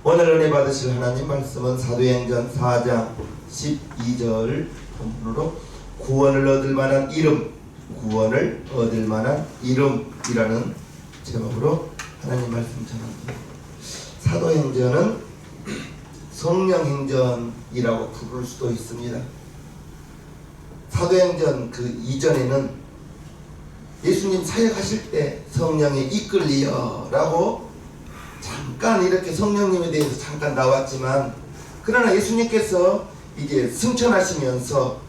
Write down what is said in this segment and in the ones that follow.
오늘 은혜 받으실 하나님 말씀은 사도행전 4장 12절 본문으로 구원을 얻을 만한 이름, 구원을 얻을 만한 이름이라는 제목으로 하나님 말씀 전합니다. 사도행전은 성령행전이라고 부를 수도 있습니다. 사도행전 그 이전에는 예수님 사역하실 때 성령에 이끌리어 라고 잠깐 이렇게 성령님에 대해서 잠깐 나왔지만, 그러나 예수님께서 이제 승천하시면서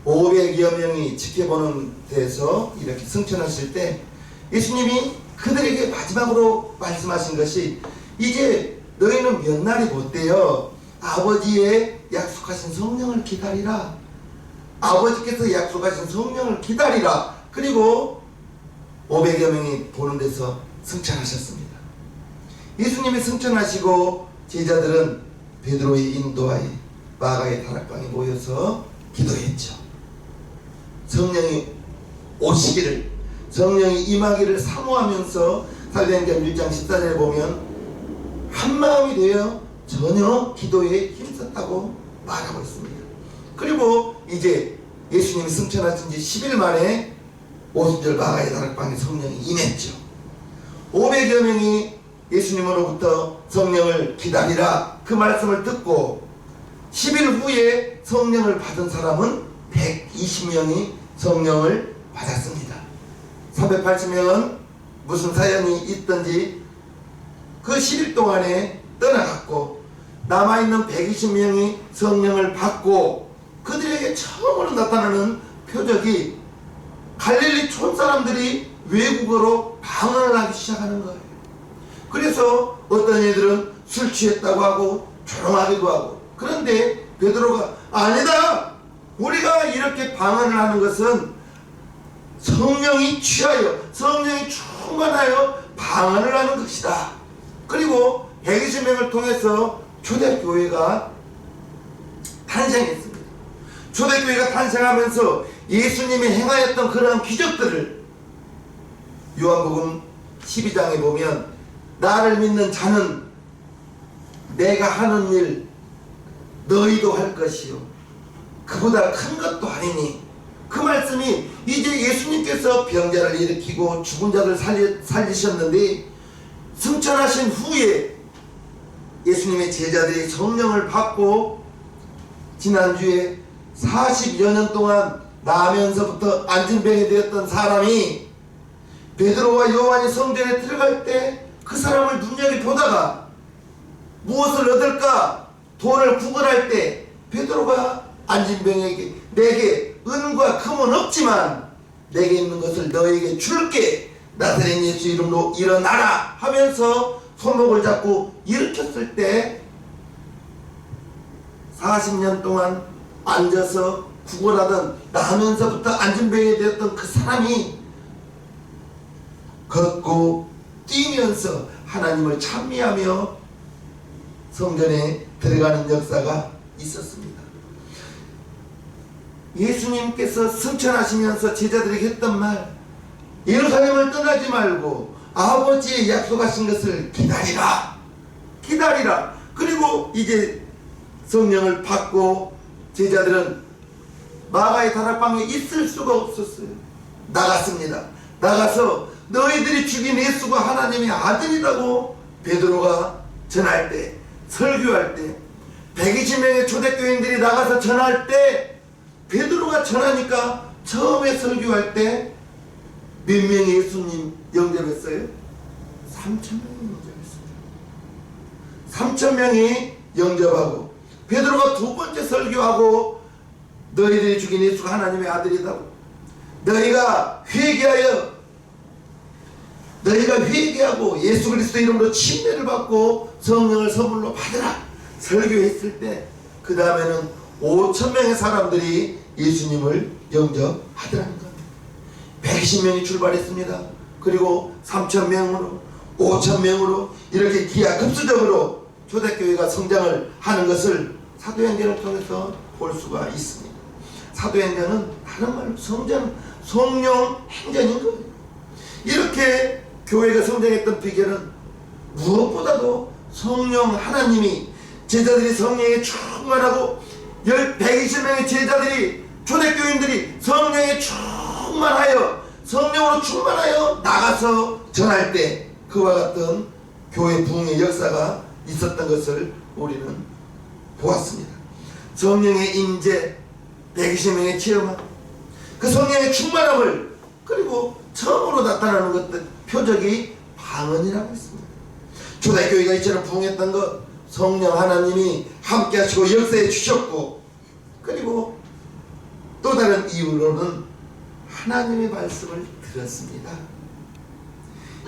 500여 명이 지켜보는 데서 이렇게 승천하실 때 예수님이 그들에게 마지막으로 말씀하신 것이, 이제 너희는 몇 날이 못되어 아버지의 약속하신 성령을 기다리라. 아버지께서 약속하신 성령을 기다리라. 그리고 500여 명이 보는 데서 승천하셨습니다. 예수님이 승천하시고 제자들은 베드로의 인도하에 마가의 다락방에 모여서 기도했죠. 성령이 오시기를, 성령이 임하기를 사모하면서 사도행전 1장 14절에 보면 한마음이 되어 전혀 기도에 힘썼다고 말하고 있습니다. 그리고 이제 예수님이 승천하신 지 10일 만에 50절 마가의 다락방에 성령이 임했죠. 500여 명이 예수님으로부터 성령을 기다리라 그 말씀을 듣고 10일 후에 성령을 받은 사람은 120명이 성령을 받았습니다. 380명은 무슨 사연이 있든지 그 10일 동안에 떠나갔고, 남아있는 120명이 성령을 받고 그들에게 처음으로 나타나는 표적이 갈릴리 촌사람들이 외국어로 방언을 하기 시작하는 거예요. 그래서 어떤 애들은 술 취했다고 하고 조롱하기도 하고, 그런데 베드로가 아니다, 우리가 이렇게 방언을 하는 것은 성령이 취하여, 성령이 충만하여 방언을 하는 것이다. 그리고 120명을 통해서 초대교회가 탄생했습니다. 초대교회가 탄생하면서 예수님이 행하였던 그러한 기적들을 요한복음 12장에 보면, 나를 믿는 자는 내가 하는 일 너희도 할 것이요 그보다 큰 것도 아니니, 그 말씀이 이제 예수님께서 병자를 일으키고 죽은 자를 살리셨는데, 승천하신 후에 예수님의 제자들이 성령을 받고 지난주에 40여 년 동안 나면서부터 안진병이 되었던 사람이 베드로와 요한이 성전에 들어갈 때 그 사람을 눈여겨보다가 무엇을 얻을까 돈을 구걸할 때 베드로가 안진병에게 내게 은과 금은 없지만 내게 있는 것을 너에게 줄게, 나사렛 예수 이름으로 일어나라 하면서 손목을 잡고 일으켰을 때 40년 동안 앉아서 구걸하던 나면서부터 안진병이 되었던 그 사람이 걷고 뛰면서 하나님을 찬미하며 성전에 들어가는 역사가 있었습니다. 예수님께서 승천하시면서 제자들에게 했던 말, 예루살렘을 떠나지 말고 아버지의 약속하신 것을 기다리라, 기다리라. 그리고 이제 성령을 받고 제자들은 마가의 다락방에 있을 수가 없었어요. 나갔습니다. 나가서 너희들이 죽인 예수가 하나님의 아들이라고 베드로가 전할 때, 설교할 때, 120명의 초대교인들이 나가서 전할 때, 베드로가 전하니까 처음에 설교할 때 몇 명이 예수님 영접했어요? 3,000명이 영접했어요. 3,000명이 영접하고, 베드로가 두 번째 설교하고 너희들이 죽인 예수가 하나님의 아들이라고, 너희가 회개하고 예수 그리스도 이름으로 침례를 받고 성령을 선물로 받으라 설교했을 때, 그 다음에는 5,000명의 사람들이 예수님을 영접하더라는 겁니다. 120명이 출발했습니다. 그리고 3,000명으로 5,000명으로 이렇게 기하급수적으로 초대교회가 성장을 하는 것을 사도행전을 통해서 볼 수가 있습니다. 사도행전은 다른 말로 성령 행전인 거예요. 이렇게 교회가 성장했던 비결은 무엇보다도 성령 하나님이 제자들이 성령에 충만하고 120명의 제자들이 초대교인들이 성령에 충만하여 성령으로 충만하여 나가서 전할 때 그와 같은 교회 부흥의 역사가 있었던 것을 우리는 보았습니다. 성령의 임재 120명의 체험함 그 성령의 충만함을 그리고 처음으로 나타나는 것들 표적이 방언이라고 했습니다. 초대교회가 이처럼 부흥했던 것 성령 하나님이 함께 하시고 역사해 주셨고 그리고 또 다른 이유로는 하나님의 말씀을 들었습니다.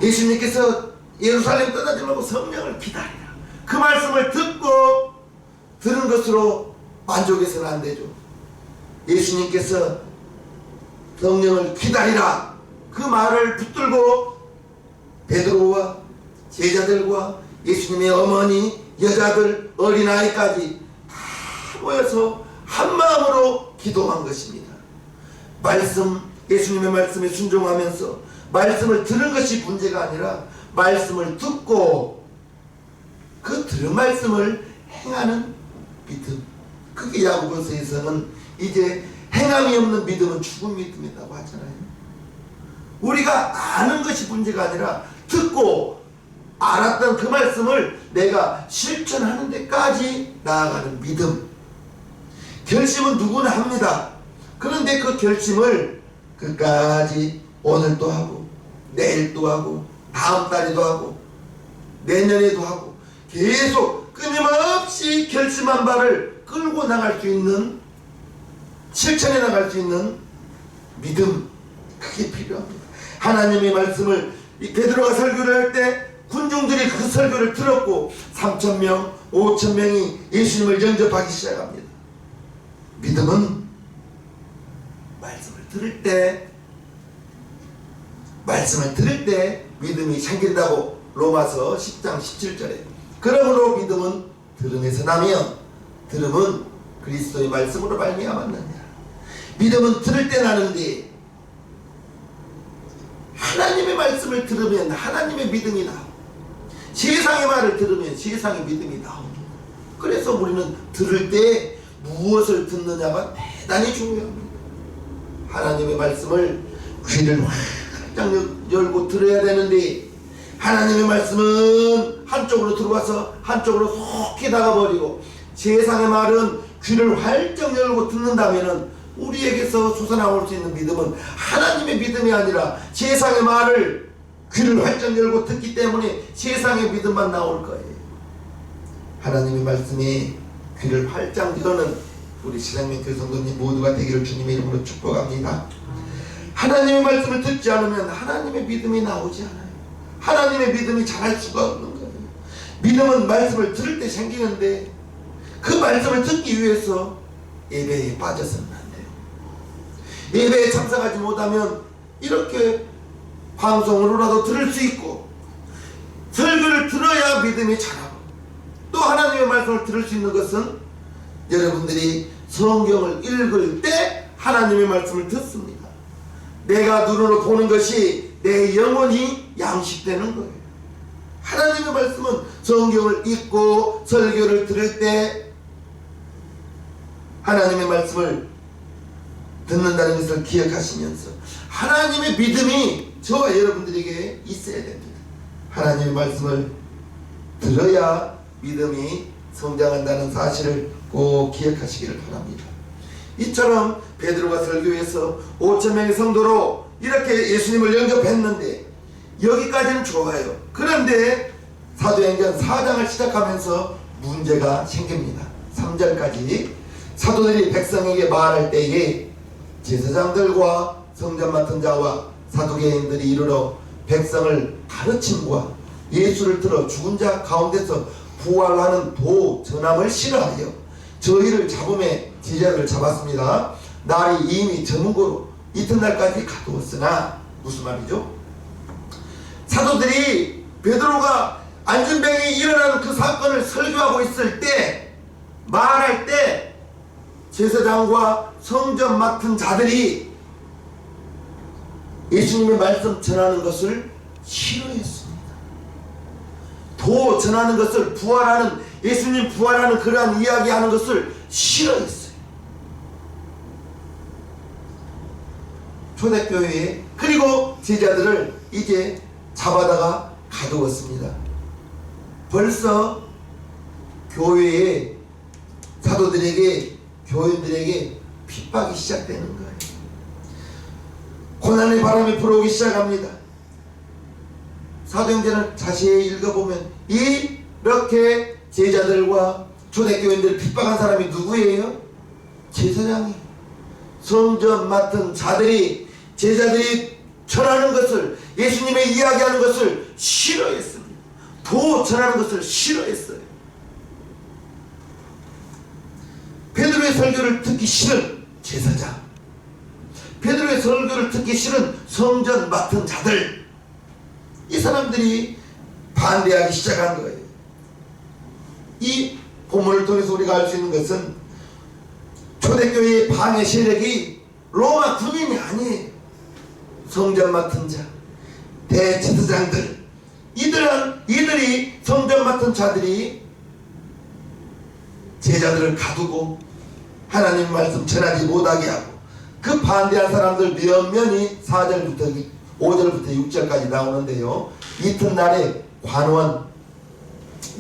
예수님께서 예루살렘 떠나지 말고 성령을 기다리라. 그 말씀을 듣고 들은 것으로 만족해서는 안 되죠. 예수님께서 성령을 기다리라 그 말을 붙들고 베드로와 제자들과 예수님의 어머니, 여자들, 어린아이까지 다 모여서 한마음으로 기도한 것입니다. 예수님의 말씀에 순종하면서 말씀을 들은 것이 문제가 아니라 말씀을 듣고 그 들은 말씀을 행하는 믿음. 그게 야고보서에서는 이제 행함이 없는 믿음은 죽은 믿음이라고 하잖아요. 우리가 아는 것이 문제가 아니라 듣고 알았던 그 말씀을 내가 실천하는 데까지 나아가는 믿음. 결심은 누구나 합니다. 그런데 그 결심을 끝까지 오늘도 하고 내일도 하고 다음 달에도 하고 내년에도 하고 계속 끊임없이 결심한 바를 끌고 나갈 수 있는 실천해 나갈 수 있는 믿음 그게 필요합니다. 하나님의 말씀을 베드로가 설교를 할 때 군중들이 그 설교를 들었고 3,000명, 5,000명이 예수님을 영접하기 시작합니다. 믿음은 말씀을 들을 때 믿음이 생긴다고 로마서 10장 17절에 그러므로 믿음은 들음에서 나며 들음은 그리스도의 말씀으로 말미암았느니라. 믿음은 들을 때 나는데 하나님의 말씀을 들으면 하나님의 믿음이 나오고 세상의 말을 들으면 세상의 믿음이 나옵니다. 그래서 우리는 들을 때 무엇을 듣느냐가 대단히 중요합니다. 하나님의 말씀을 귀를 활짝 열고 들어야 되는데 하나님의 말씀은 한쪽으로 들어와서 한쪽으로 속히 나가버리고 세상의 말은 귀를 활짝 열고 듣는다면 우리에게서 솟아나올 수 있는 믿음은 하나님의 믿음이 아니라 세상의 말을 귀를 활짝 열고 듣기 때문에 세상의 믿음만 나올 거예요. 하나님의 말씀이 귀를 활짝 여는 우리 신앙민교회 성도님 모두가 되기를 주님의 이름으로 축복합니다. 하나님의 말씀을 듣지 않으면 하나님의 믿음이 나오지 않아요. 하나님의 믿음이 자랄 수가 없는 거예요. 믿음은 말씀을 들을 때 생기는데 그 말씀을 듣기 위해서 예배에 빠져서는 안 돼요. 예배에 참석하지 못하면 이렇게 방송으로라도 들을 수 있고 설교를 들어야 믿음이 자라고 또 하나님의 말씀을 들을 수 있는 것은 여러분들이 성경을 읽을 때 하나님의 말씀을 듣습니다. 내가 눈으로 보는 것이 내 영혼이 양식되는 거예요. 하나님의 말씀은 성경을 읽고 설교를 들을 때 하나님의 말씀을 듣는다는 것을 기억하시면서 하나님의 믿음이 저와 여러분들에게 있어야 됩니다. 하나님의 말씀을 들어야 믿음이 성장한다는 사실을 꼭 기억하시기를 바랍니다. 이처럼 베드로가 설교해서 5,000명의 성도로 이렇게 예수님을 영접했는데 여기까지는 좋아요. 그런데 사도행전 4장을 시작하면서 문제가 생깁니다. 3절까지 사도들이 백성에게 말할 때에 제사장들과 성전 맡은 자와 사두개인들이 이르러 백성을 가르침과 예수를 들어 죽은 자 가운데서 부활하는 도 전함을 싫어하여 저희를 잡음에 제자들을 잡았습니다. 날이 이미 저문 고로 이튿날까지 가두었으나 무슨 말이죠? 사도들이 베드로가 안전병이 일어나는 그 사건을 설교하고 있을 때 말할 때 제사장과 성전 맡은 자들이 예수님의 말씀 전하는 것을 싫어했습니다. 도 전하는 것을, 부활하는, 예수님 부활하는 그러한 이야기하는 것을 싫어했어요. 초대교회에. 그리고 제자들을 이제 잡아다가 가두었습니다. 벌써 교회에, 사도들에게, 교인들에게 핍박이 시작되는 거예요. 고난의 바람이 불어오기 시작합니다. 사도행전을 자세히 읽어보면 이렇게 제자들과 초대교인들을 핍박한 사람이 누구예요? 제사장이. 성전 맡은 자들이, 제자들이 전하는 것을, 예수님의 이야기하는 것을 싫어했습니다. 도 전하는 것을 싫어했어요. 베드로의 설교를 듣기 싫은 제사장, 베드로의 설교를 듣기 싫은 성전 맡은 자들, 이 사람들이 반대하기 시작한 거예요. 이 본문을 통해서 우리가 알 수 있는 것은 초대교회의 방해 세력이 로마 군인이 아니에요. 성전 맡은 자, 대제사장들, 이들이 성전 맡은 자들이 제자들을 가두고 하나님 말씀 전하지 못하게 하고, 그 반대한 사람들 몇몇이 4절부터 5절부터 6절까지 나오는데요. 이튿날에 관원,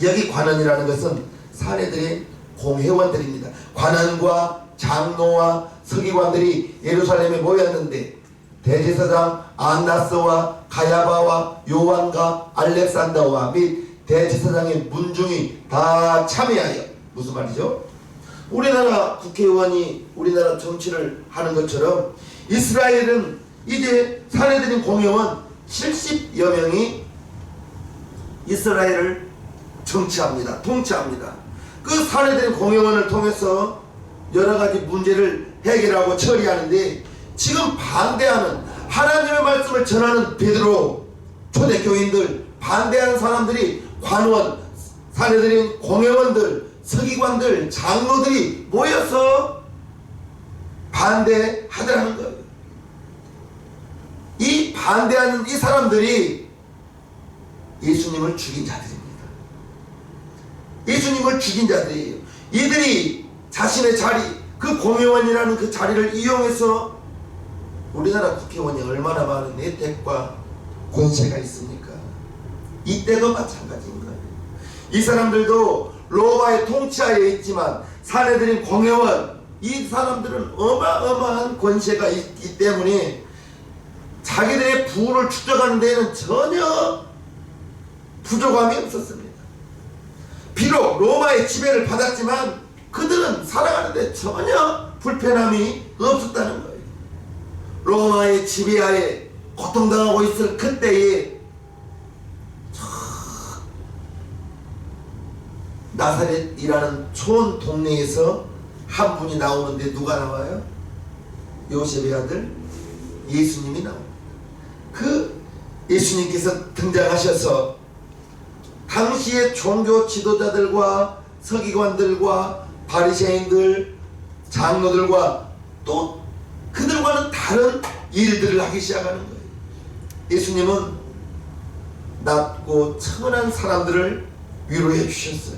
여기 관원이라는 것은 사내들의 공회원들입니다. 관원과 장로와 서기관들이 예루살렘에 모였는데 대제사장 안나스와 가야바와 요한과 알렉산더와 및 대제사장의 문중이 다 참여하여, 무슨 말이죠? 우리나라 국회의원이 우리나라 정치를 하는 것처럼 이스라엘은 이제 사내들인 공회원 70여 명이 이스라엘을 정치합니다. 통치합니다. 그 사내들인 공회원을 통해서 여러 가지 문제를 해결하고 처리하는데, 지금 반대하는, 하나님의 말씀을 전하는 베드로, 초대교인들, 반대하는 사람들이 관원, 사내들인 공회원들, 서기관들, 장로들이 모여서 반대하더라는 거예요. 이 반대하는 이 사람들이 예수님을 죽인 자들입니다. 예수님을 죽인 자들이에요. 이들이 자신의 자리, 그 공회원이라는 그 자리를 이용해서, 우리나라 국회의원이 얼마나 많은 혜택과 권세가 있습니까? 이때도 마찬가지인 거예요. 이 사람들도 로마의 통치하에 있지만 사내들인 공회원, 이 사람들은 어마어마한 권세가 있기 때문에 자기들의 부를 축적하는 데에는 전혀 부족함이 없었습니다. 비록 로마의 지배를 받았지만 그들은 살아가는 데 전혀 불편함이 없었다는 거예요. 로마의 지배하에 고통당하고 있을 그때에 나사렛이라는 촌 동네에서 한 분이 나오는데 누가 나와요? 요셉의 아들 예수님이 나옵니다. 그 예수님께서 등장하셔서 당시의 종교 지도자들과 서기관들과 바리새인들, 장로들과 또 그들과는 다른 일들을 하기 시작하는 거예요. 예수님은 낮고 천한 사람들을 위로해 주셨어요.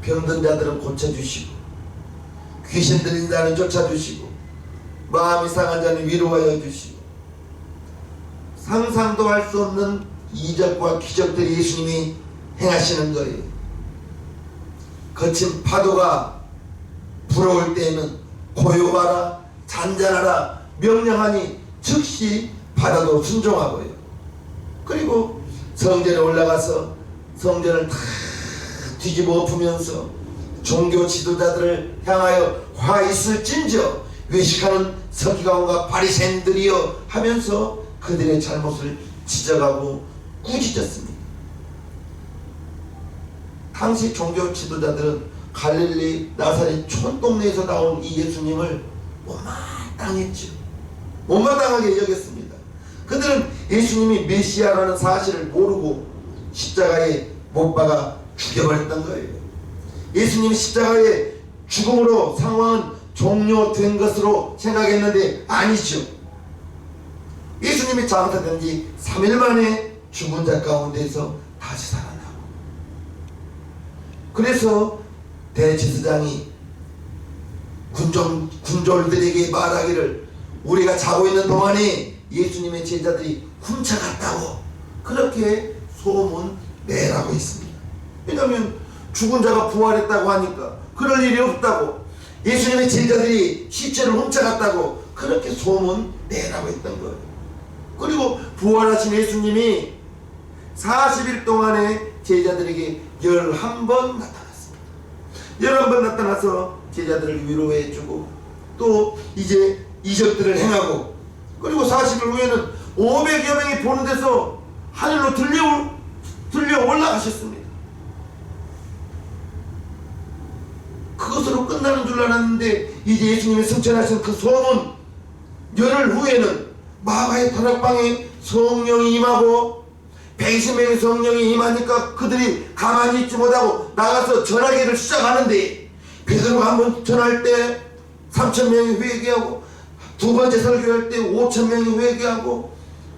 병든 자들은 고쳐주시고, 귀신 들린 자는 쫓아주시고, 마음이 상한 자는 위로하여 주시고, 상상도 할 수 없는 이적과 기적들이 예수님이 행하시는 거예요. 거친 파도가 불어올 때에는 고요하라, 잔잔하라 명령하니 즉시 바다도 순종하고요. 그리고 성전에 올라가서 성전을 다 뒤집어 엎으면서 종교 지도자들을 향하여 화 있을진저 외식하는 서기관과 바리새인들이여 하면서 그들의 잘못을 지적하고 꾸짖었습니다. 당시 종교 지도자들은 갈릴리 나사렛 촌동네에서 나온 이 예수님을 못마땅했죠. 못마땅하게 여겼습니다. 그들은 예수님이 메시아라는 사실을 모르고 십자가에 못 박아 죽여버렸던 거예요. 예수님이 십자가의 죽음으로 상황은 종료된 것으로 생각했는데 아니죠. 예수님이 장사된 지 3일 만에 죽은 자 가운데서 다시 살아나고 그래서 대제사장이 군졸들에게 말하기를 우리가 자고 있는 동안에 예수님의 제자들이 훔쳐갔다고 그렇게 소문 내라고 했습니다. 왜냐하면 죽은 자가 부활했다고 하니까 그럴 일이 없다고, 예수님의 제자들이 시체를 훔쳐갔다고 그렇게 소문 내라고 했던 거예요. 그리고 부활하신 예수님이 40일 동안에 제자들에게 11번 나타났습니다. 11번 나타나서 제자들을 위로해주고 또 이제 이적들을 행하고, 그리고 40일 후에는 500여 명이 보는 데서 하늘로 들려 올라가셨습니다. 그것으로 끝나는 줄 알았는데 이제 예수님이 승천하신 그 소문, 열흘 후에는 마가의 다락방에 성령이 임하고 120명의 성령이 임하니까 그들이 가만히 있지 못하고 나가서 전하기를 시작하는데, 베드로가 한번 전할 때 3,000명이 회개하고 두 번째 설교할 때 5,000명이 회개하고,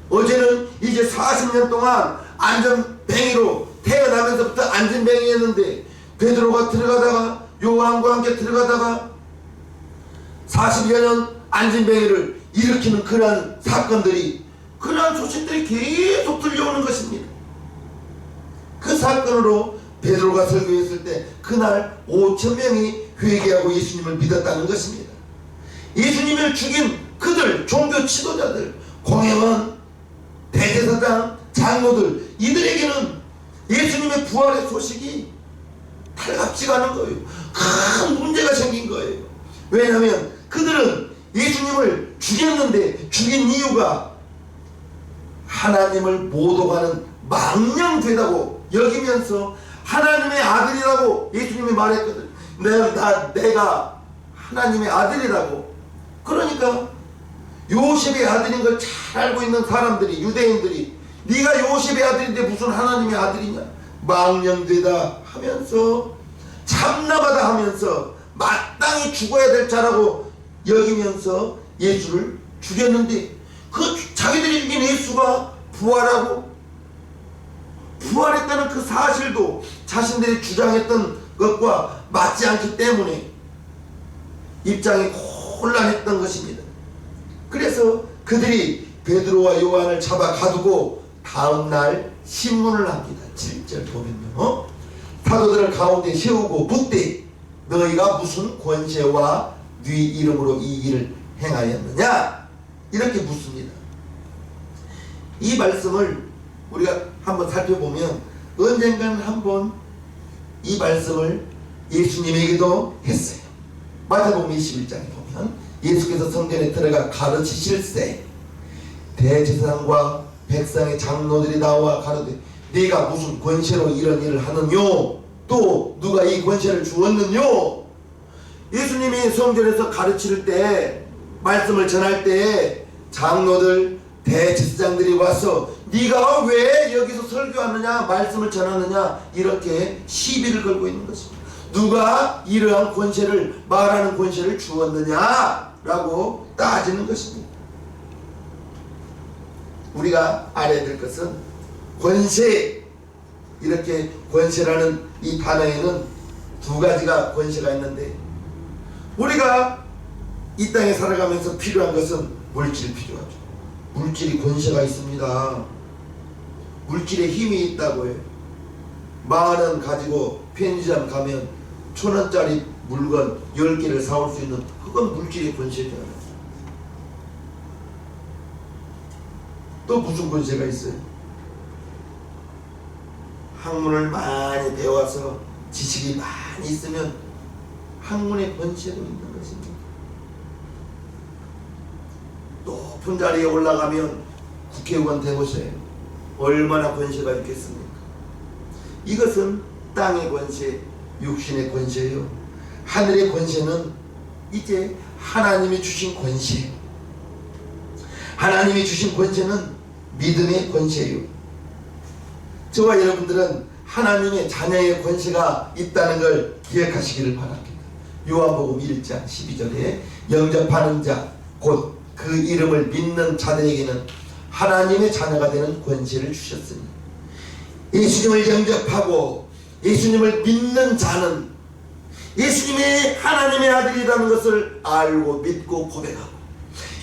어제는 이제 40년 동안 안전뱅이로 태어나면서부터 안전뱅이였는데 베드로가 들어가다가 요한과 함께 들어가다가 40여 년 안전뱅이를 일으키는 그러한 사건들이, 그러한 소식들이 계속 들려오는 것입니다. 그 사건으로 베드로가 설교했을 때 그날 5,000명이 회개하고 예수님을 믿었다는 것입니다. 예수님을 죽인 그들, 종교 지도자들, 공회원, 대제사장, 장로들, 이들에게는 예수님의 부활의 소식이 달갑지가 않은 거예요. 큰 문제가 생긴 거예요. 왜냐하면 그들은 예수님을 죽였는데 죽인 이유가 하나님을 모독하는 망령되다고 여기면서 하나님의 아들이라고 예수님이 말했거든. 내가 하나님의 아들이라고. 그러니까 요셉의 아들인 걸 잘 알고 있는 사람들이, 유대인들이 네가 요셉의 아들인데 무슨 하나님의 아들이냐, 망령되다 하면서 참나마다 하면서 마땅히 죽어야 될 자라고 여기면서 예수를 죽였는데, 그 자기들이 죽인 예수가 부활하고 부활했다는 그 사실도 자신들이 주장했던 것과 맞지 않기 때문에 입장이 곤란했던 것입니다. 그래서 그들이 베드로와 요한을 잡아 가두고 다음날 신문을 합니다. 7절 보면요, 사도들을 가운데 세우고 묻되 너희가 무슨 권세와 네 이름으로 이 일을 행하였느냐, 이렇게 묻습니다. 이 말씀을 우리가 한번 살펴보면 언젠가는 한번 이 말씀을 예수님에게도 했어요. 마태복음 21장에 보면 예수께서 성전에 들어가 가르치실세 대제사장과 백성의 장로들이 나와 가로되 네가 무슨 권세로 이런 일을 하느뇨, 또 누가 이 권세를 주었느뇨. 예수님이 성전에서 가르칠 때, 말씀을 전할 때 장로들, 대제사장들이 와서 네가 왜 여기서 설교하느냐, 말씀을 전하느냐, 이렇게 시비를 걸고 있는 것입니다. 누가 이러한 권세를, 말하는 권세를 주었느냐 라고 따지는 것입니다. 우리가 알아야 될 것은 권세, 이렇게 권세라는 이 단어에는 두 가지가 권세가 있는데, 우리가 이 땅에 살아가면서 필요한 것은 물질이 필요하죠. 물질이 권세가 있습니다. 물질에 힘이 있다고 해요. 10,000원 가지고 편의점 가면 1,000원짜리 물건 10개를 사올 수 있는, 그건 물질의 권세잖아요. 또 무슨 권세가 있어요? 학문을 많이 배워서 지식이 많이 있으면 학문의 권세도 있는 것입니다. 높은 자리에 올라가면 국회의원 되보세요. 얼마나 권세가 있겠습니까? 이것은 땅의 권세, 육신의 권세예요. 하늘의 권세는 이제 하나님이 주신 권세. 하나님이 주신 권세는 믿음의 권세예요. 저와 여러분들은 하나님의 자녀의 권세가 있다는 걸 기억하시기를 바랍니다. 요한복음 1장 12절에 영접하는 자, 곧 그 이름을 믿는 자들에게는 하나님의 자녀가 되는 권세를 주셨으니, 예수님을 영접하고 예수님을 믿는 자는 예수님이 하나님의 아들이라는 것을 알고 믿고 고백하고,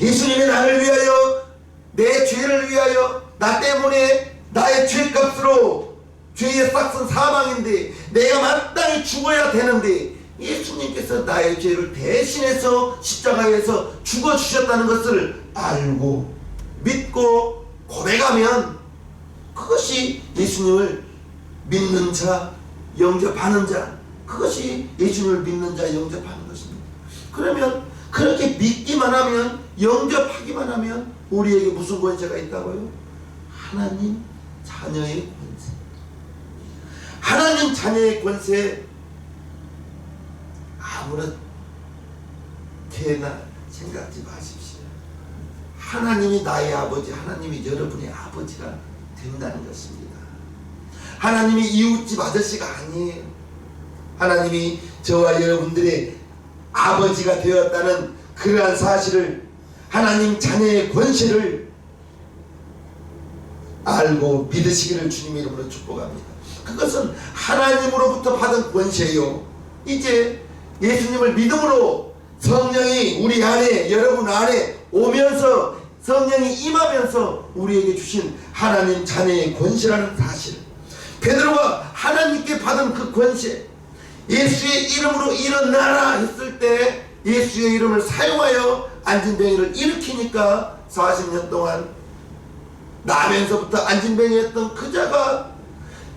예수님이 나를 위하여, 내 죄를 위하여, 나 때문에 나의 죄값으로, 죄의 싹은 사망인데 내가 마땅히 죽어야 되는데 예수님께서 나의 죄를 대신해서 십자가에서 죽어주셨다는 것을 알고 믿고 고백하면, 그것이 예수님을 믿는 자, 영접하는 자, 그것이 예수님을 믿는 자, 영접하는 것입니다. 그러면 그렇게 믿기만 하면, 영접하기만 하면 우리에게 무슨 권세가 있다고요? 하나님 자녀의 권세. 하나님 자녀의 권세, 아무렇게나 생각하지 마십시오. 하나님이 나의 아버지, 하나님이 여러분의 아버지가 된다는 것입니다. 하나님이 이웃집 아저씨가 아니에요. 하나님이 저와 여러분들의 아버지가 되었다는 그러한 사실을, 하나님 자녀의 권세를 알고 믿으시기를 주님의 이름으로 축복합니다. 그것은 하나님으로부터 받은 권세요. 이제 예수님을 믿음으로 성령이 우리 안에, 여러분 안에 오면서, 성령이 임하면서 우리에게 주신 하나님 자녀의 권세라는 사실, 베드로가 하나님께 받은 그 권세, 예수의 이름으로 일어나라 했을 때 예수의 이름을 사용하여 안진뱅이를 일으키니까 40년 동안 나면서부터 안진뱅이였던 그 자가,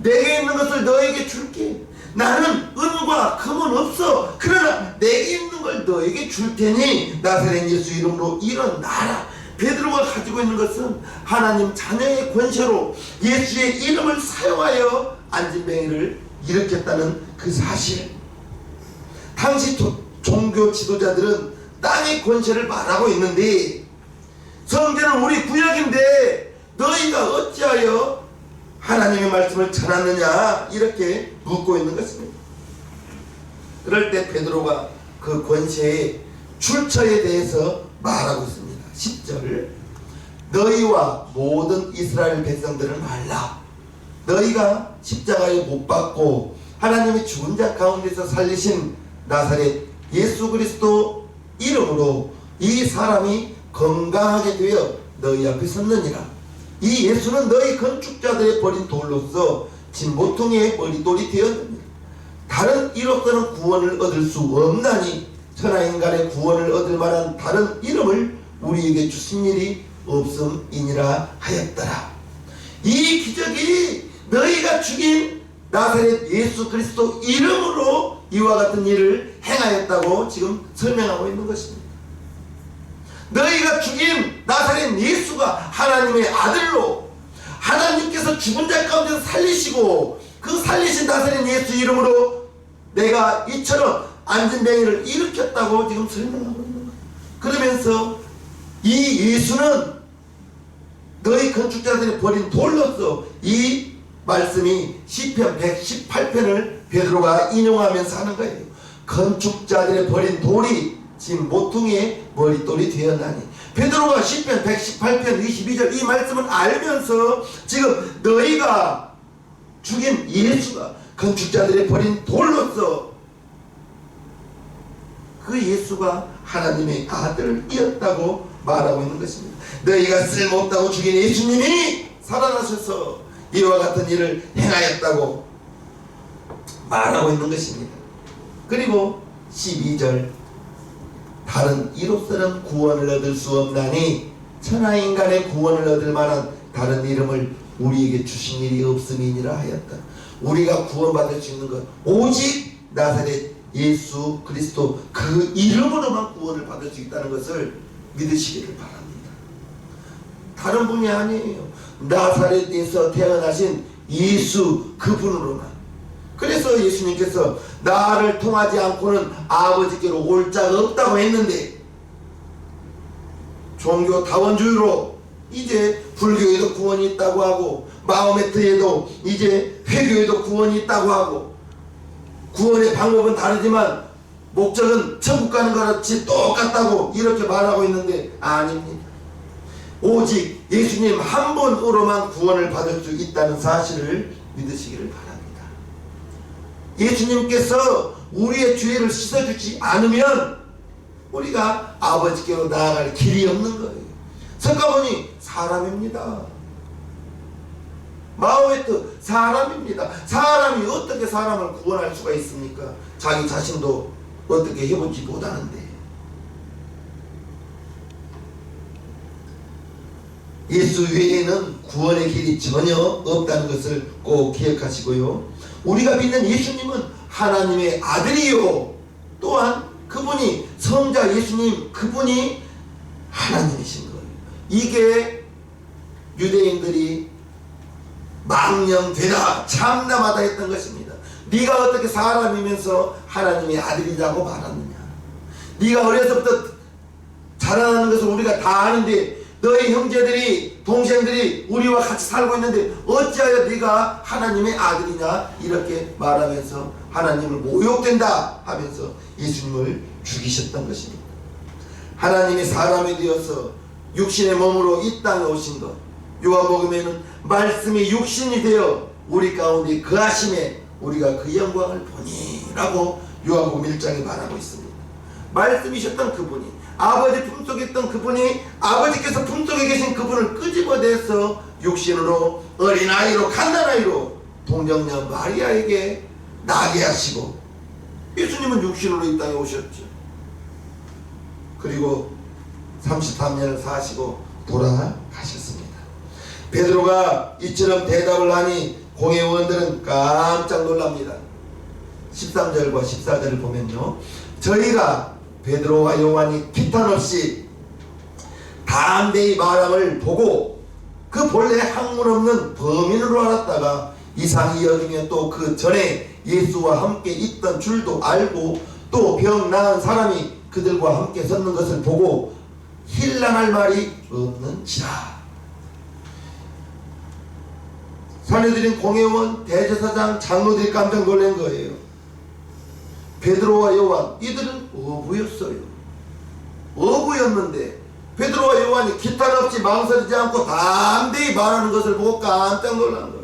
내게 있는 것을 너에게 줄게, 나는 은과 금은 없어, 그러나 내게 있는 걸 너에게 줄 테니 나사렛 예수 이름으로 일어나라. 베드로가 가지고 있는 것은 하나님 자녀의 권세로 예수의 이름을 사용하여 안진뱅이를 일으켰다는 그 사실. 당시 종교 지도자들은 땅의 권세를 말하고 있는데, 성경은 우리 구약인데 너희가 어찌하여 하나님의 말씀을 전하느냐, 이렇게 묻고 있는 것입니다. 그럴 때 베드로가 그 권세의 출처에 대해서 말하고 있습니다. 10절, 너희와 모든 이스라엘 백성들을 말라. 너희가 십자가에 못 박고 하나님의 죽은 자 가운데서 살리신 나사렛 예수 그리스도 이름으로 이 사람이 건강하게 되어 너희 앞에 섰느니라. 이 예수는 너희 건축자들의 버린 돌로서 진 모퉁이의 머릿돌이 되었느니라. 다른 이로서는 구원을 얻을 수 없나니 천하인간의 구원을 얻을 만한 다른 이름을 우리에게 주신 일이 없음이니라 하였더라. 이 기적이 너희가 죽인 나사렛 예수 그리스도 이름으로 이와 같은 일을 행하였다고 지금 설명하고 있는 것입니다. 너희가 죽인 나사렛 예수가 하나님의 아들로, 하나님께서 죽은 자 가운데서 살리시고 그 살리신 나사렛 예수 이름으로 내가 이처럼 안진뱅이를 일으켰다고 지금 설명하고 있는 거예요. 그러면서 이 예수는 너희 건축자들이 버린 돌로서, 이 말씀이 시편 118편을 베드로가 인용하면서 하는 거예요. 건축자들의 버린 돌이 지금 모퉁이의 머릿돌이 되었나니. 베드로가 시편 118편 22절 이 말씀을 알면서 지금 너희가 죽인 예수가 건축자들의 버린 돌로서 그 예수가 하나님의 아들이었다고 말하고 있는 것입니다. 너희가 쓸모없다고 죽인 예수님이 살아나셔서 이와 같은 일을 행하였다고 말하고 있는 것입니다. 그리고 12절, 다른 이로서는 구원을 얻을 수 없나니 천하인간의 구원을 얻을 만한 다른 이름을 우리에게 주신 일이 없음이니라 하였다. 우리가 구원받을 수 있는 것 오직 나사렛 예수 그리스도 그 이름으로만 구원을 받을 수 있다는 것을 믿으시기를 바랍니다. 다른 분이 아니에요. 나사렛에서 태어나신 예수 그분으로만. 그래서 예수님께서 나를 통하지 않고는 아버지께로 올 자가 없다고 했는데, 종교 다원주의로 이제 불교에도 구원이 있다고 하고 마호메트에도 이제 회교에도 구원이 있다고 하고, 구원의 방법은 다르지만 목적은 천국 가는 것 같이 똑같다고 이렇게 말하고 있는데 아닙니다. 오직 예수님 한 분으로만 구원을 받을 수 있다는 사실을 믿으시기를 바랍니다. 예수님께서 우리의 죄를 씻어주지 않으면 우리가 아버지께로 나아갈 길이 없는 거예요. 석가모니 사람입니다. 마호메트 사람입니다. 사람이 어떻게 사람을 구원할 수가 있습니까? 자기 자신도 어떻게 해보지 못하는데. 예수 외에는 구원의 길이 전혀 없다는 것을 꼭 기억하시고요. 우리가 믿는 예수님은 하나님의 아들이요, 또한 그분이 성자 예수님, 그분이 하나님이신 거예요. 이게 유대인들이 망령되다, 참담하다 했던 것입니다. 네가 어떻게 사람이면서 하나님의 아들이라고 말하느냐. 네가 어려서부터 자라나는 것을 우리가 다 아는데 너희 형제들이, 동생들이 우리와 같이 살고 있는데 어찌하여 네가 하나님의 아들이냐, 이렇게 말하면서 하나님을 모욕된다 하면서 예수님을 죽이셨던 것입니다. 하나님이 사람이 되어서 육신의 몸으로 이 땅에 오신 것, 요한복음에는 말씀이 육신이 되어 우리 가운데 거하심에 우리가 그 영광을 보니 라고 요한복음 1장에 말하고 있습니다. 말씀이셨던 그분이, 아버지 품속에 있던 그분이, 아버지께서 품속에 계신 그분을 끄집어내서 육신으로, 어린아이로, 갓난아이로 동정녀 마리아에게 나게 하시고, 예수님은 육신으로 이 땅에 오셨죠. 그리고 33년을 사시고 돌아가셨습니다. 베드로가 이처럼 대답을 하니 공회원들은 깜짝 놀랍니다. 13절과 14절을 보면요, 저희가 베드로와 요한이 기탄없이 담대히 말함을 보고 그 본래 학문 없는 범인으로 알았다가 이상히 여기며 또 그 전에 예수와 함께 있던 줄도 알고 또 병 나은 사람이 그들과 함께 섰는 것을 보고 힐난할 말이 없는지라. 산헤드린 공회원, 대제사장, 장로들이 깜짝 놀란 거예요. 베드로와 요한, 이들은 어부였어요. 어부였는데 베드로와 요한이 기탄 없이 망설이지 않고 담대히 말하는 것을 보고 깜짝 놀란 거예요.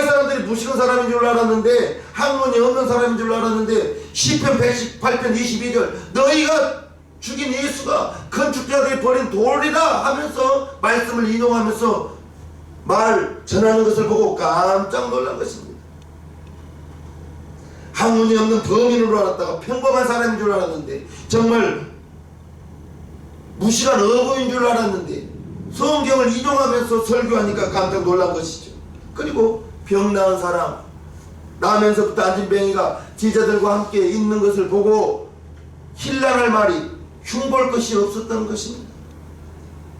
이 사람들이 무식한 사람인 줄 알았는데, 학문이 없는 사람인 줄 알았는데, 시편 118편 22절 너희가 죽인 예수가 건축자들이 버린 돌이다 하면서 말씀을 인용하면서 말 전하는 것을 보고 깜짝 놀란 것입니다. 학문이 없는 범인으로 알았다가 평범한 사람인 줄 알았는데, 정말 무식한 어부인 줄 알았는데 성경을 인용하면서 설교하니까 깜짝 놀란 것이죠. 그리고 병 나은 사람, 나면서부터 안진뱅이가 제자들과 함께 있는 것을 보고 힐난할 말이, 흉볼 것이 없었던 것입니다.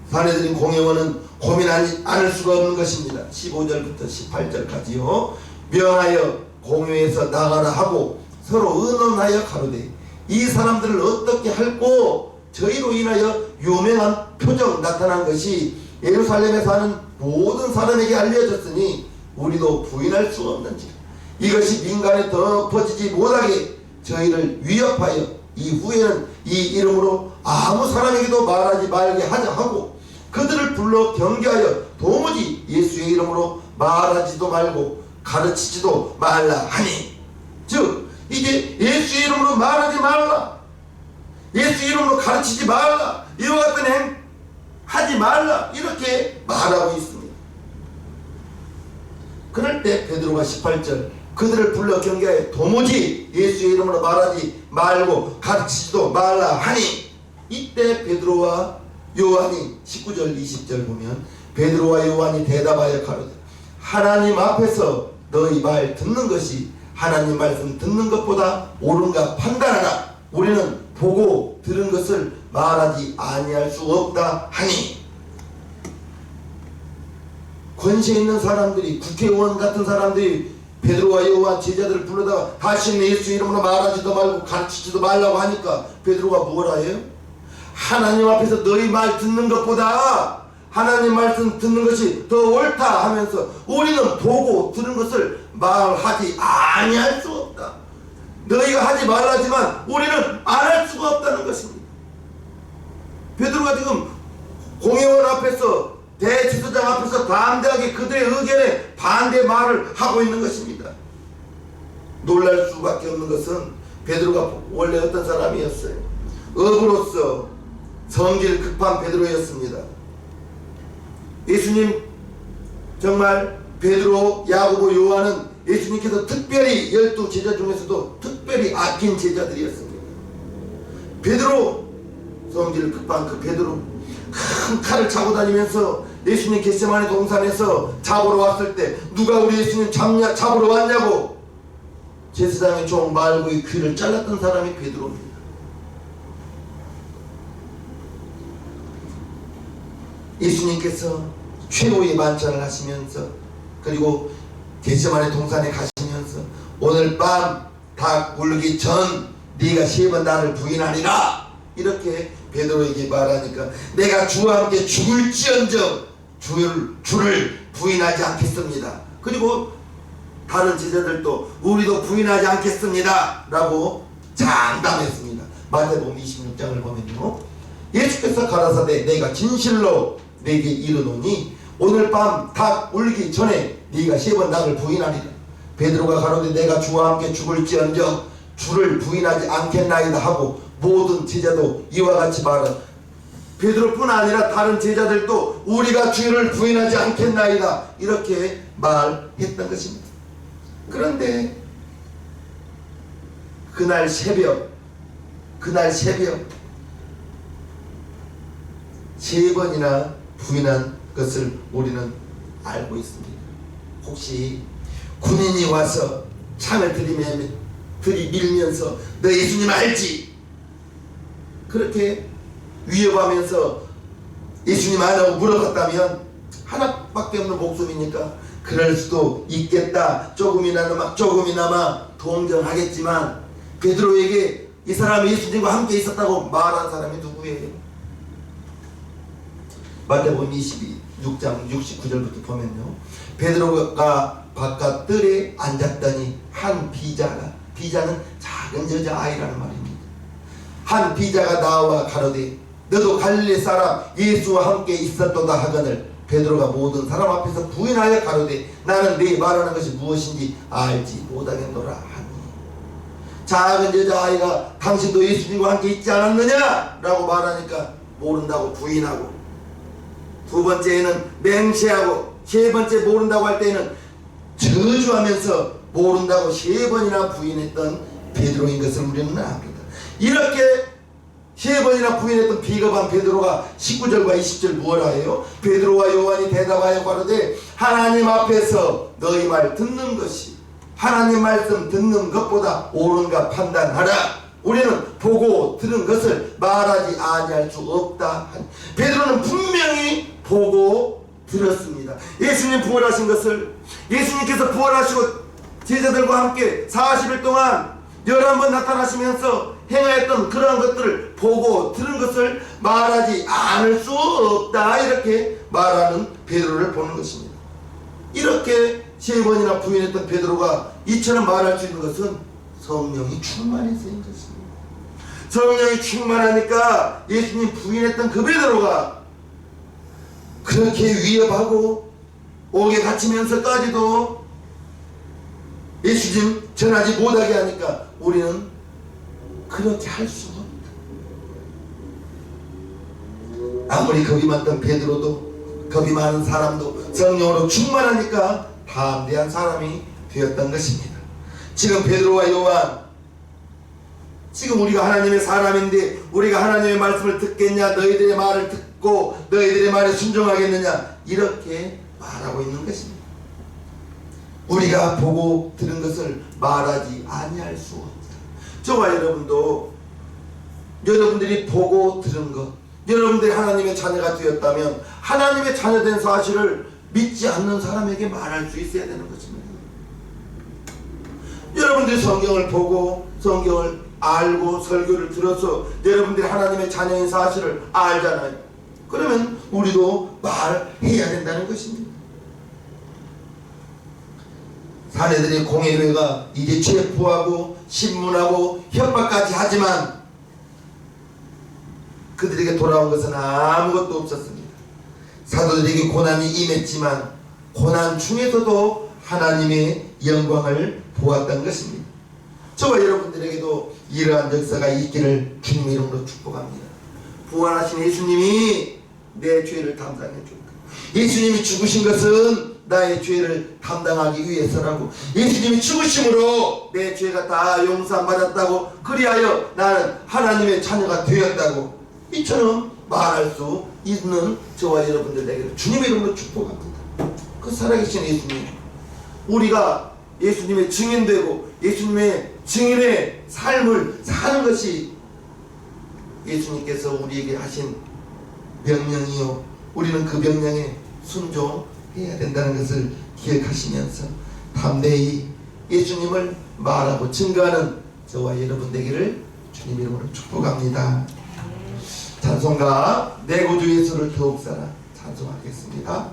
산헤드린 공회원은 고민하지 않을 수가 없는 것입니다. 15절부터 18절까지요. 명하여 공회에서 나가라 하고 서로 의논하여 가로되 이 사람들을 어떻게 할꼬, 저희로 인하여 유명한 표적 나타난 것이 예루살렘에 사는 모든 사람에게 알려졌으니 우리도 부인할 수 없는지, 이것이 민간에 더 퍼지지 못하게 저희를 위협하여 이후에는 이 이름으로 아무 사람에게도 말하지 말게 하자 하고 그들을 불러 경계하여 도무지 예수의 이름으로 말하지도 말고 가르치지도 말라 하니, 즉 이제 예수의 이름으로 말하지 말라, 예수 이름으로 가르치지 말라, 이와 같은 행 하지 말라, 이렇게 말하고 있습니다. 그럴 때 베드로가 18절 그들을 불러 경계하여 도무지 예수의 이름으로 말하지 말고 가르치지도 말라 하니, 이때 베드로와 요한이 19절 20절 보면 베드로와 요한이 대답하여 가로되 하나님 앞에서 너희 말 듣는 것이 하나님 말씀 듣는 것보다 옳은가 판단하라. 우리는 보고 들은 것을 말하지 아니할 수 없다 하니, 권세 있는 사람들이, 국회의원 같은 사람들이 베드로와 요한 제자들을 불러다가 다시는 예수 이름으로 말하지도 말고 가르치지도 말라고 하니까 베드로가 뭐라 해요? 하나님 앞에서 너희 말 듣는 것보다 하나님 말씀 듣는 것이 더 옳다 하면서 우리는 보고 들은 것을 말하지 아니할 수 없다. 너희가 하지 말라지만 우리는 안 할 수가 없다는 것입니다. 베드로가 지금 공회원 앞에서, 대제사장 앞에서 담대하게 그들의 의견에 반대 말을 하고 있는 것입니다. 놀랄 수밖에 없는 것은 베드로가 원래 어떤 사람이었어요. 업으로서 성질 급한 베드로였습니다. 예수님 정말 베드로, 야고보, 요한은 예수님께서 특별히 12 제자 중에서도 특별히 아낀 제자들이었습니다. 베드로, 성질 급한 그 베드로, 큰 칼을 차고 다니면서 예수님 겟세마네 동산에서 잡으러 왔을 때 누가 우리 예수님 잡으러 왔냐고 제사장의 종 말고의 귀를 잘랐던 사람이 베드로입니다. 예수님께서 최후의 만찬을 하시면서 그리고 겟세마네 동산에 가시면서 오늘 밤 닭 울기 전 네가 3번 나를 부인하리라 이렇게 베드로에게 말하니까 내가 주와 함께 죽을지언정 주를 부인하지 않겠습니다. 그리고 다른 제자들도 우리도 부인하지 않겠습니다 라고 장담했습니다. 마태복음 26장을 보면요, 예수께서 가라사대 내가 진실로 내게 이르노니 오늘 밤 닭 울기 전에 네가 3번 나를 부인하리라. 베드로가 가로되 내가 주와 함께 죽을지언정 주를 부인하지 않겠나이다 하고 모든 제자도 이와 같이 말한 베드로뿐 아니라 다른 제자들도 우리가 주를 부인하지 않겠나이다 이렇게 말했던 것입니다. 그런데 그날 새벽 3번이나 부인한 것을 우리는 알고 있습니다. 혹시 군인이 와서 창을 들이밀면서 너 예수님 알지? 그렇게 위협하면서 예수님 아냐고 물어봤다면 하나밖에 없는 목숨이니까 그럴 수도 있겠다, 조금이나마 동정하겠지만 베드로에게 이 사람이 예수님과 함께 있었다고 말한 사람이 누구예요? 마태복음 26장 69절부터 보면요, 베드로가 바깥 뜰에 앉았더니 한 비자는 작은 여자아이라는 말입니다. 한 비자가 나와 가로되 너도 갈릴리 사람 예수와 함께 있었도다 하거늘 베드로가 모든 사람 앞에서 부인하여 가로되 나는 네 말하는 것이 무엇인지 알지 못하겠노라 하니 작은 여자아이가 당신도 예수님과 함께 있지 않았느냐? 라고 말하니까 모른다고 부인하고, 두 번째에는 맹세하고, 세 번째 모른다고 할 때에는 저주하면서 모른다고 3번이나 부인했던 베드로인 것을 우리는 압니다. 이렇게 3번이나 부인했던 비겁한 베드로가 19절과 20절 무엇라 해요? 베드로와 요한이 대답하여 가로되 하나님 앞에서 너희 말 듣는 것이 하나님 말씀 듣는 것보다 옳은가 판단하라. 우리는 보고 들은 것을 말하지 아니할 수 없다. 베드로는 분명히 보고 들었습니다. 예수님 부활하신 것을, 예수님께서 부활하시고 제자들과 함께 40일 동안 11번 나타나시면서 행하였던 그러한 것들을 보고 들은 것을 말하지 않을 수 없다 이렇게 말하는 베드로를 보는 것입니다. 이렇게 3번이나 부인했던 베드로가 이처럼 말할 수 있는 것은 성령이 충만해서인 것입니다. 성령이 충만하니까 예수님 부인했던 그 베드로가 그렇게 위협하고 옥에 갇히면서까지도 예수님 전하지 못하게 하니까 우리는 그렇게 할 수가 없다. 아무리 겁이 많던 베드로도, 겁이 많은 사람도 성령으로 충만하니까 담대한 사람이 되었던 것입니다. 지금 베드로와 요한, 지금 우리가 하나님의 사람인데 우리가 하나님의 말씀을 듣겠냐, 너희들의 말을 듣고 너희들의 말에 순종하겠느냐 이렇게 말하고 있는 것입니다. 우리가 보고 들은 것을 말하지 아니할 수 없다. 저와 여러분도 여러분들이 보고 들은 것, 여러분들이 하나님의 자녀가 되었다면 하나님의 자녀된 사실을 믿지 않는 사람에게 말할 수 있어야 되는 것입니다. 여러분들이 성경을 보고 성경을 알고 설교를 들어서 여러분들이 하나님의 자녀인 사실을 알잖아요. 그러면 우리도 말해야 된다는 것입니다. 사내들의 공회회가 이제 체포하고 신문하고 협박까지 하지만 그들에게 돌아온 것은 아무것도 없었습니다. 사도들에게 고난이 임했지만 고난 중에서도 하나님의 영광을 보았던 것입니다. 저와 여러분들에게도 이러한 역사가 있기를 주님 이름으로 축복합니다. 부활하신 예수님이 내 죄를 담당해 줬다. 예수님이 죽으신 것은 나의 죄를 담당하기 위해서라고. 예수님이 죽으심으로 내 죄가 다 용서받았다고. 그리하여 나는 하나님의 자녀가 되었다고. 이처럼 말할 수 있는 저와 여러분들에게 주님의 이름으로 축복합니다. 그 살아계신 예수님, 우리가 예수님의 증인되고 예수님의 증인의 삶을 사는 것이 예수님께서 우리에게 하신 명령이요, 우리는 그 명령에 순종해야 된다는 것을 기억하시면서 담대히 예수님을 말하고 증거하는 저와 여러분 되기를 주님 이름으로 축복합니다. 찬송가 내 구주 예수를 더욱 사랑 찬송하겠습니다.